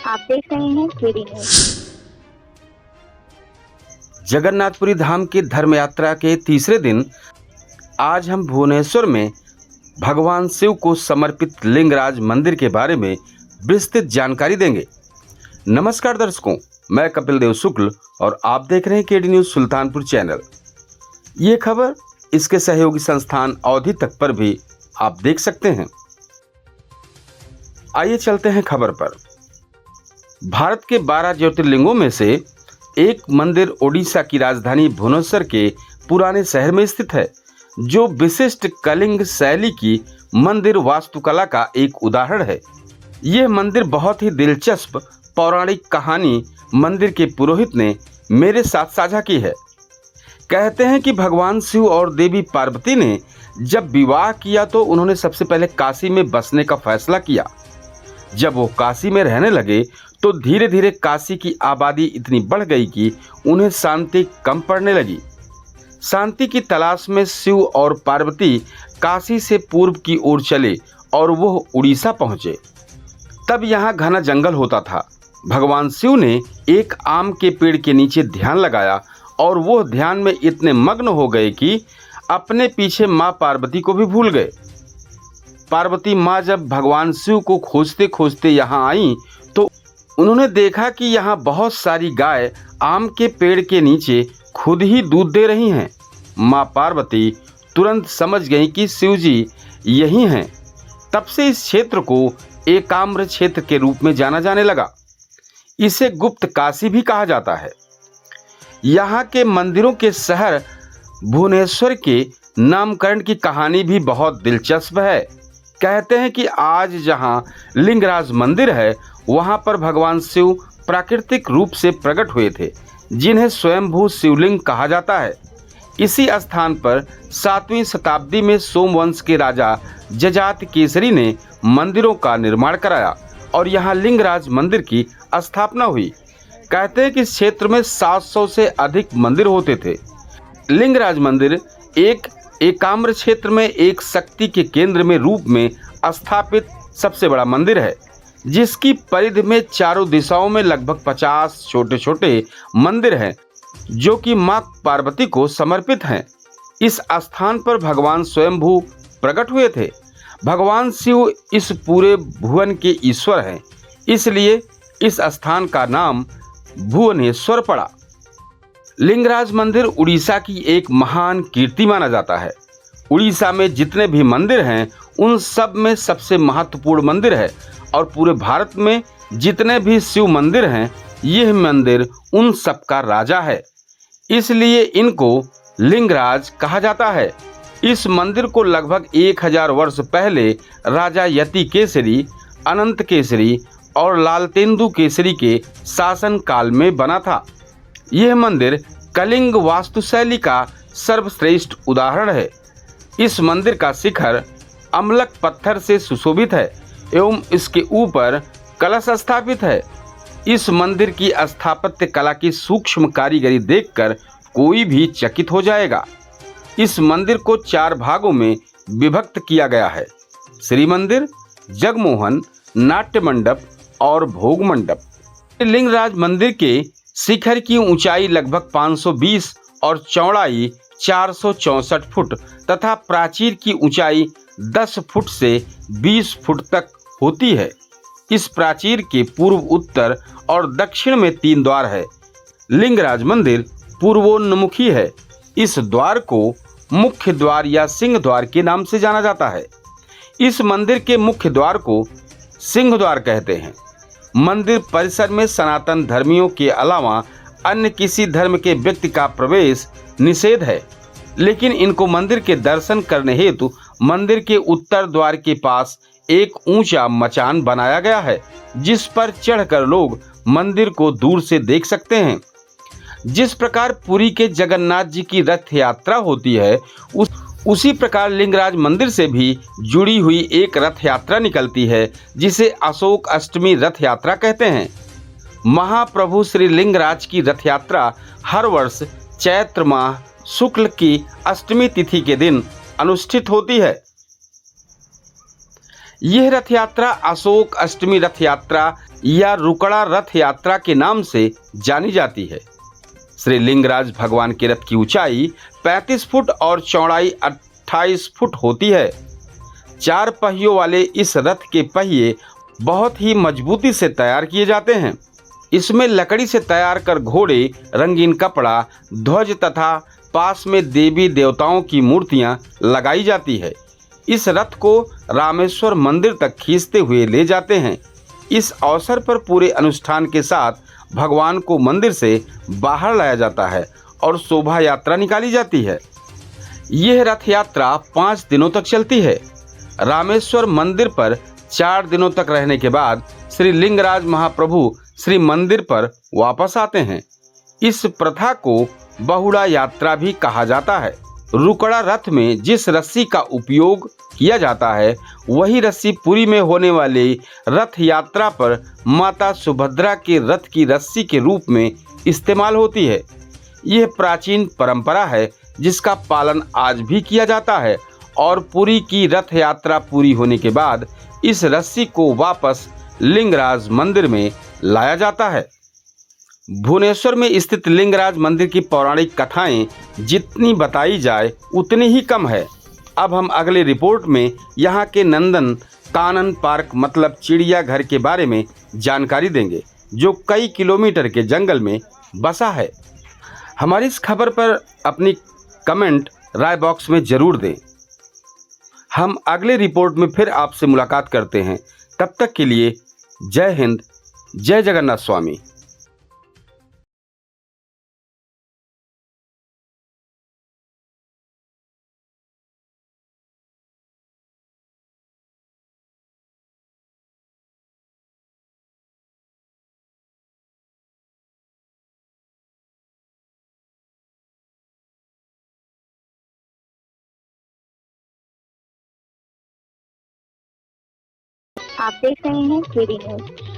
आप देख रहे हैं केडी न्यूज। जगन्नाथपुरी धाम की धर्म यात्रा के तीसरे दिन आज हम भुवनेश्वर में भगवान शिव को समर्पित लिंगराज मंदिर के बारे में विस्तृत जानकारी देंगे। नमस्कार दर्शकों, मैं कपिल देव शुक्ल और आप देख रहे हैं केडी न्यूज सुल्तानपुर चैनल। ये खबर इसके सहयोगी संस्थान अवधि तक पर भी आप देख सकते हैं। आइए चलते हैं खबर पर। भारत के 12 ज्योतिर्लिंगों में से एक मंदिर ओडिशा की राजधानी भुवनेश्वर के पुराने शहर में स्थित है, जो विशिष्ट कलिंग शैली की मंदिर वास्तुकला का एक उदाहरण है। यह मंदिर बहुत ही दिलचस्प पौराणिक कहानी मंदिर के पुरोहित ने मेरे साथ साझा की है। कहते हैं कि भगवान शिव और देवी पार्वती ने जब विवाह किया तो उन्होंने सबसे पहले काशी में बसने का फैसला किया। जब वो काशी में रहने लगे तो धीरे धीरे काशी की आबादी इतनी बढ़ गई कि उन्हें शांति कम पड़ने लगी। शांति की तलाश में शिव और पार्वती काशी से पूर्व की ओर चले और वो उड़ीसा पहुँचे। तब यहाँ घना जंगल होता था। भगवान शिव ने एक आम के पेड़ के नीचे ध्यान लगाया और वो ध्यान में इतने मग्न हो गए कि अपने पीछे माँ पार्वती को भी भूल गए। पार्वती माँ जब भगवान शिव को खोजते खोजते यहाँ आईं तो उन्होंने देखा कि यहाँ बहुत सारी गाय आम के पेड़ के नीचे खुद ही दूध दे रही हैं। माँ पार्वती तुरंत समझ गईं कि शिव जी यही हैं। तब से इस क्षेत्र को एकाम्र क्षेत्र के रूप में जाना जाने लगा। इसे गुप्त काशी भी कहा जाता है। यहाँ के मंदिरों के शहर भुवनेश्वर के नामकरण की कहानी भी बहुत दिलचस्प है। कहते हैं कि आज जहाँ लिंगराज मंदिर है वहाँ पर भगवान शिव प्राकृतिक रूप से प्रकट हुए थे, जिन्हें स्वयंभू शिवलिंग कहा जाता है। इसी स्थान पर 7वीं शताब्दी में सोमवंश के राजा जजाति केसरी ने मंदिरों का निर्माण कराया और यहाँ लिंगराज मंदिर की स्थापना हुई। कहते हैं कि इस क्षेत्र में 700 से अधिक मंदिर होते थे। लिंगराज मंदिर एक एकाम्र क्षेत्र में एक शक्ति के केंद्र में रूप में स्थापित सबसे बड़ा मंदिर है, जिसकी परिधि में चारों दिशाओं में लगभग 50 छोटे छोटे मंदिर हैं, जो कि माँ पार्वती को समर्पित हैं। इस स्थान पर भगवान स्वयंभू प्रकट हुए थे। भगवान शिव इस पूरे भुवन के ईश्वर हैं, इसलिए इस स्थान का नाम भुवनेश्वर पड़ा। लिंगराज मंदिर उड़ीसा की एक महान कीर्ति माना जाता है। उड़ीसा में जितने भी मंदिर हैं उन सब में सबसे महत्वपूर्ण मंदिर है और पूरे भारत में जितने भी शिव मंदिर हैं यह मंदिर उन सब का राजा है, इसलिए इनको लिंगराज कहा जाता है। इस मंदिर को लगभग 1000 वर्ष पहले राजा यति केसरी, अनंत केसरी और लालतेंदु केसरी के शासन काल में बना था। यह मंदिर कलिंग वास्तुशैली का सर्वश्रेष्ठ उदाहरण है। इस मंदिर का शिखर अम्लक पत्थर से सुशोभित है एवं इसके ऊपर कलश स्थापित है। इस मंदिर की स्थापत्य कला की सूक्ष्म कारीगरी देखकर कोई भी चकित हो जाएगा। इस मंदिर को 4 भागों में विभक्त किया गया है: श्री मंदिर, जगमोहन, नाट्य मंडप और भोग मंडप। लिंगराज मंदिर के शिखर की ऊंचाई लगभग 520 और चौड़ाई 464 फुट तथा प्राचीर की ऊंचाई 10 फुट से 20 फुट तक होती है। इस प्राचीर के पूर्व, उत्तर और दक्षिण में 3 द्वार है। लिंगराज मंदिर पूर्वोन्मुखी है। इस द्वार को मुख्य द्वार या सिंह द्वार के नाम से जाना जाता है। इस मंदिर के मुख्य द्वार को सिंह द्वार कहते हैं। मंदिर परिसर में सनातन धर्मियों के अलावा अन्य किसी धर्म के व्यक्ति का प्रवेश निषेध है, लेकिन इनको मंदिर के दर्शन करने हेतु मंदिर के उत्तर द्वार के पास एक ऊंचा मचान बनाया गया है, जिस पर चढ़कर लोग मंदिर को दूर से देख सकते हैं। जिस प्रकार पुरी के जगन्नाथ जी की रथ यात्रा होती है, उसी प्रकार लिंगराज मंदिर से भी जुड़ी हुई एक रथ यात्रा निकलती है, जिसे अशोक अष्टमी रथ यात्रा कहते हैं। महाप्रभु श्री लिंगराज की रथ यात्रा हर वर्ष चैत्र माह शुक्ल की अष्टमी तिथि के दिन अनुष्ठित होती है। यह रथ यात्रा अशोक अष्टमी रथ यात्रा या रुकड़ा रथ यात्रा के नाम से जानी जाती है। श्री लिंगराज भगवान के रथ की ऊंचाई 35 फुट और चौड़ाई 28 फुट होती है। 4 पहियों वाले इस रथ के पहिए बहुत ही मजबूती से तैयार किए जाते हैं। इसमें लकड़ी से तैयार कर घोड़े, रंगीन कपड़ा, ध्वज तथा पास में देवी देवताओं की मूर्तियां लगाई जाती है। इस रथ को रामेश्वर मंदिर तक खींचते हुए ले जाते हैं। इस अवसर पर पूरे अनुष्ठान के साथ भगवान को मंदिर से बाहर लाया जाता है और शोभा यात्रा निकाली जाती है। यह रथ यात्रा 5 दिनों तक चलती है। रामेश्वर मंदिर पर 4 दिनों तक रहने के बाद श्री लिंगराज महाप्रभु श्री मंदिर पर वापस आते हैं। इस प्रथा को बहुड़ा यात्रा भी कहा जाता है। रुकड़ा रथ में जिस रस्सी का उपयोग किया जाता है वही रस्सी पुरी में होने वाली रथ यात्रा पर माता सुभद्रा के रथ की रस्सी के रूप में इस्तेमाल होती है। यह प्राचीन परंपरा है जिसका पालन आज भी किया जाता है और पुरी की रथ यात्रा पूरी होने के बाद इस रस्सी को वापस लिंगराज मंदिर में लाया जाता है। भुवनेश्वर में स्थित लिंगराज मंदिर की पौराणिक कथाएं जितनी बताई जाए उतनी ही कम है। अब हम अगले रिपोर्ट में यहाँ के नंदन कानन पार्क मतलब चिड़ियाघर के बारे में जानकारी देंगे, जो कई किलोमीटर के जंगल में बसा है। हमारी इस खबर पर अपनी कमेंट राय बॉक्स में जरूर दें। हम अगले रिपोर्ट में फिर आपसे मुलाकात करते हैं। तब तक के लिए जय हिंद, जय जगन्नाथ स्वामी। आप देख रहे हैं केडी न्यूज।